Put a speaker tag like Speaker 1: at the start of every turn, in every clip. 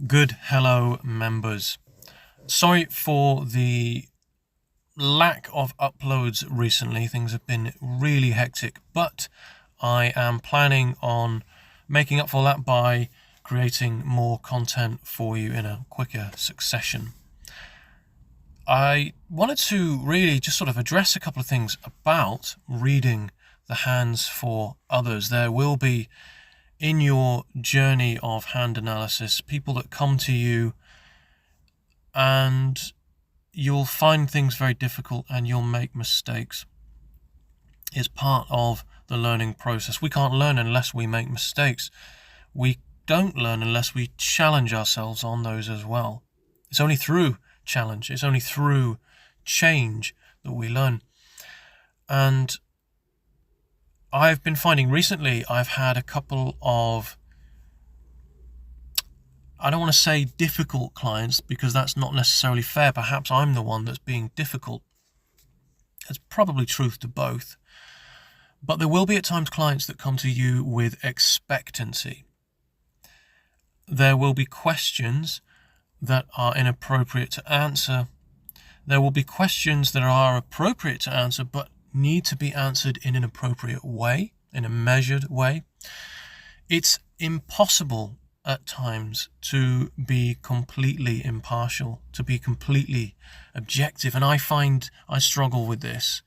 Speaker 1: Good hello, members. Sorry for the lack of uploads recently. Things have been really hectic, but I am planning on making up for that by creating more content for you in a quicker succession. I wanted to really just sort of address a couple of things about reading the hands for others. There will be, in your journey of hand analysis, people that come to you and you'll find things very difficult and you'll make mistakes. It's part of the learning process. We can't learn unless we make mistakes. We don't learn unless we challenge ourselves on those as well. It's only through challenge, it's only through change that we learn. And I've been finding recently I've had a couple of, I don't want to say difficult clients because that's not necessarily fair. Perhaps I'm the one that's being difficult. There's probably truth to both. But there will be at times clients that come to you with expectancy. There will be questions that are inappropriate to answer. There will be questions that are appropriate to answer but need to be answered in an appropriate way, in a measured way. It's impossible at times to be completely impartial, to be completely objective, and I find I struggle with this.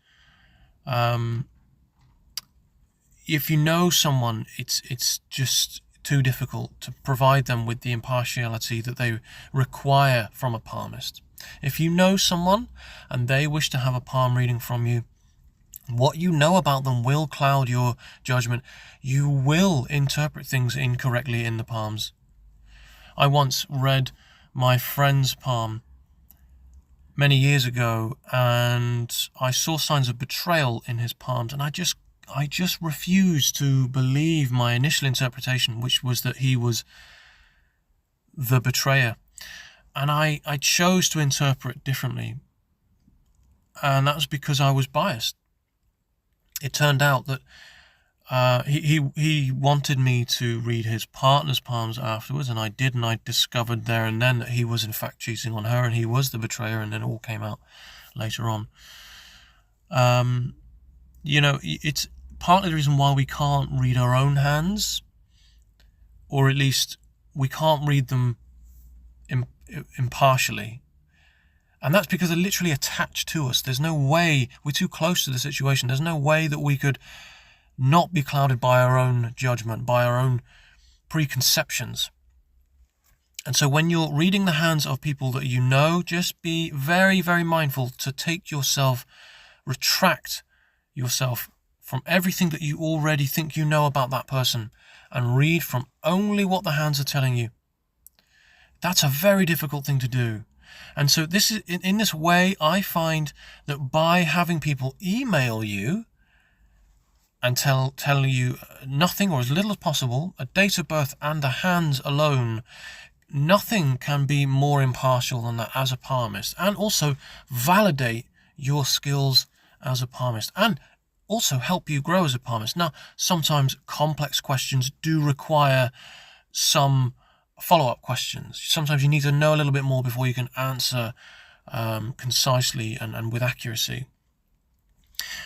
Speaker 1: If you know someone, it's just too difficult to provide them with the impartiality that they require from a palmist. If you know someone and they wish to have a palm reading from you, what you know about them will cloud your judgment. You will interpret things incorrectly in the palms. I once read my friend's palm many years ago and I saw signs of betrayal in his palms, and I just refused to believe my initial interpretation, which was that he was the betrayer. And I chose to interpret differently. And that was because I was biased. It turned out that he wanted me to read his partner's palms afterwards, and I did, and I discovered there and then that he was in fact cheating on her and he was the betrayer, and then it all came out later on. It's partly the reason why we can't read our own hands, or at least we can't read them impartially. And that's because they're literally attached to us. There's no way, we're too close to the situation. There's no way that we could not be clouded by our own judgment, by our own preconceptions. And so when you're reading the hands of people that you know, just be very, very mindful to retract yourself from everything that you already think you know about that person and read from only what the hands are telling you. That's a very difficult thing to do. And so this is in this way, I find that by having people email you and tell you nothing or as little as possible, a date of birth and the hands alone, nothing can be more impartial than that as a palmist, and also validate your skills as a palmist and also help you grow as a palmist. Now, sometimes complex questions do require some follow-up questions. Sometimes you need to know a little bit more before you can answer concisely and with accuracy.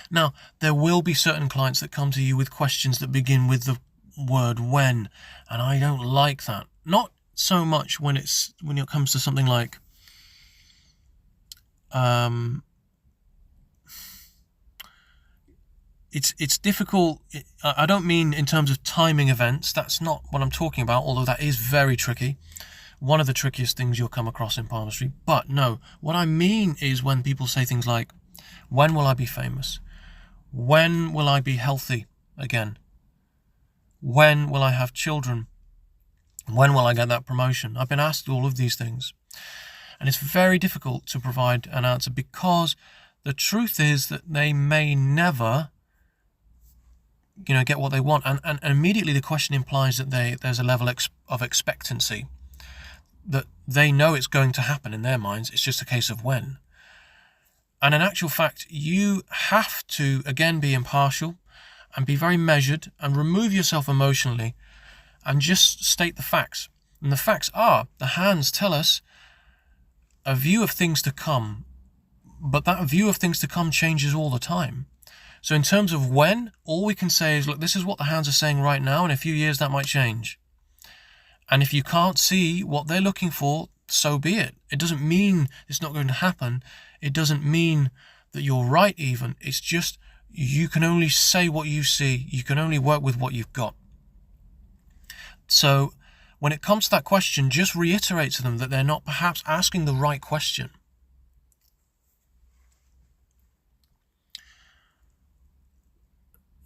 Speaker 1: Now, there will be certain clients that come to you with questions that begin with the word when, and I don't like that. Not so much when it comes to something like it's difficult. I don't mean in terms of timing events. That's not what I'm talking about, although that is very tricky. One of the trickiest things you'll come across in palmistry. But no, what I mean is when people say things like, when will I be famous? When will I be healthy again? When will I have children? When will I get that promotion? I've been asked all of these things. And it's very difficult to provide an answer because the truth is that they may never get what they want, and immediately the question implies that there's a level of expectancy, that they know it's going to happen in their minds. It's just a case of when. And in actual fact, you have to again be impartial and be very measured and remove yourself emotionally and just state the facts. And the facts are, the hands tell us a view of things to come, but that view of things to come changes all the time. So in terms of when, all we can say is, look, this is what the hands are saying right now, in a few years that might change. And if you can't see what they're looking for, so be it. It doesn't mean it's not going to happen. It doesn't mean that you're right even. It's just you can only say what you see. You can only work with what you've got. So when it comes to that question, just reiterate to them that they're not perhaps asking the right question.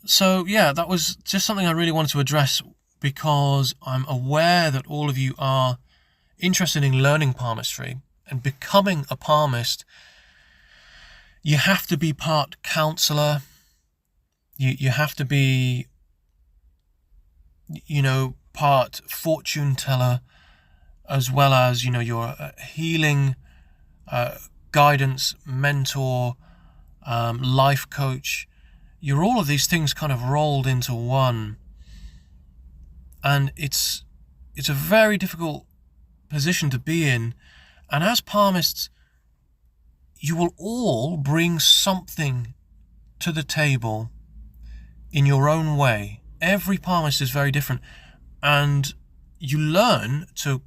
Speaker 1: So yeah, that was just something I really wanted to address, because I'm aware that all of you are interested in learning palmistry and becoming a palmist. You have to be part counselor. You have to be, part fortune teller, as well as, you're a healing, guidance, mentor, life coach. You're all of these things kind of rolled into one. And it's a very difficult position to be in. And as palmists, you will all bring something to the table in your own way. Every palmist is very different. And you learn to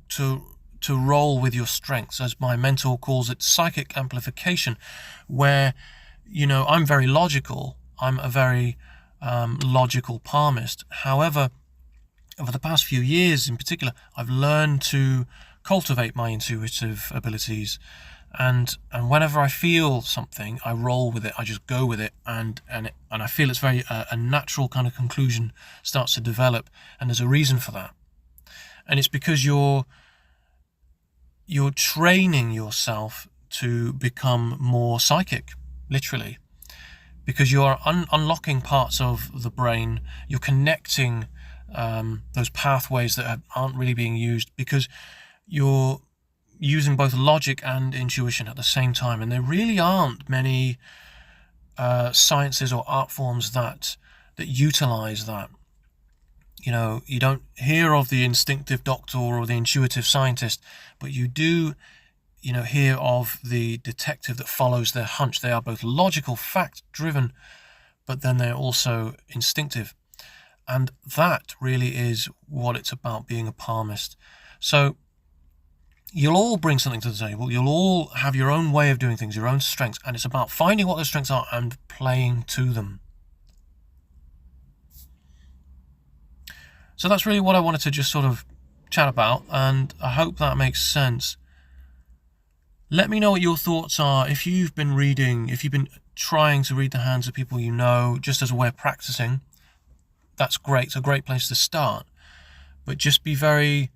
Speaker 1: roll with your strengths, as my mentor calls it, psychic amplification, where, I'm very logical. I'm a very logical palmist. However, over the past few years in particular, I've learned to cultivate my intuitive abilities. And whenever I feel something, I roll with it. I just go with it, and I feel it's very a natural kind of conclusion starts to develop, and there's a reason for that. And it's because you're training yourself to become more psychic, literally, because you're unlocking parts of the brain. You're connecting those pathways that aren't really being used, because you're using both logic and intuition at the same time. And there really aren't many sciences or art forms that utilize that. You don't hear of the instinctive doctor or the intuitive scientist, but you do, hear of the detective that follows their hunch. They are both logical, fact-driven, but then they're also instinctive. And that really is what it's about being a palmist. So you'll all bring something to the table. You'll all have your own way of doing things, your own strengths, and it's about finding what those strengths are and playing to them. So that's really what I wanted to just sort of chat about, and I hope that makes sense. Let me know what your thoughts are. If you've been trying to read the hands of people you know, just as a way of practicing, that's great. It's a great place to start. But just be very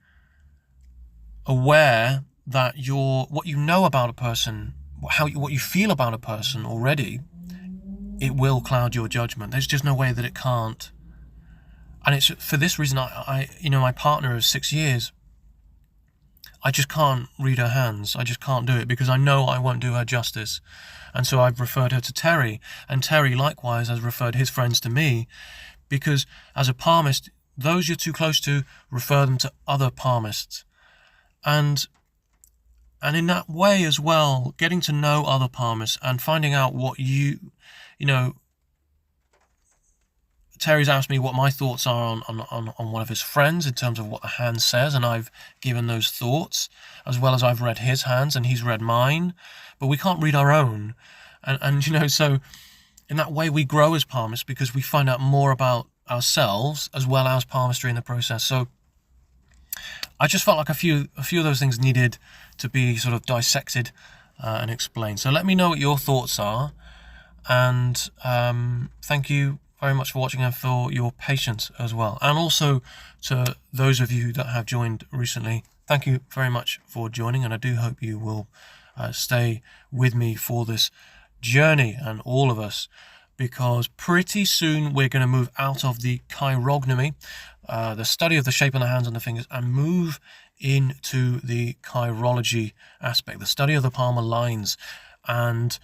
Speaker 1: aware that what you know about a person, what you feel about a person already, it will cloud your judgment. There's just no way that it can't. And it's for this reason, my partner of 6 years, I just can't read her hands. I just can't do it, because I know I won't do her justice. And so I've referred her to Terry, and Terry likewise has referred his friends to me, because as a palmist, those you're too close to, refer them to other palmists. And in that way as well, getting to know other palmists and finding out what Terry's asked me what my thoughts are on one of his friends in terms of what the hand says, and I've given those thoughts, as well as I've read his hands and he's read mine, but we can't read our own. And so in that way we grow as palmists, because we find out more about ourselves as well as palmistry in the process. So I just felt like a few of those things needed to be sort of dissected and explained. So let me know what your thoughts are, and thank you very much for watching and for your patience as well. And also to those of you that have joined recently, thank you very much for joining, and I do hope you will stay with me for this journey, and all of us, because pretty soon we're going to move out of the chirognomy, the study of the shape of the hands and the fingers, and move into the chirology aspect, the study of the palmar lines, and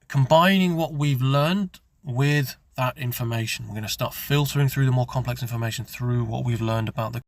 Speaker 1: combining what we've learned with that information. We're going to start filtering through the more complex information through what we've learned about the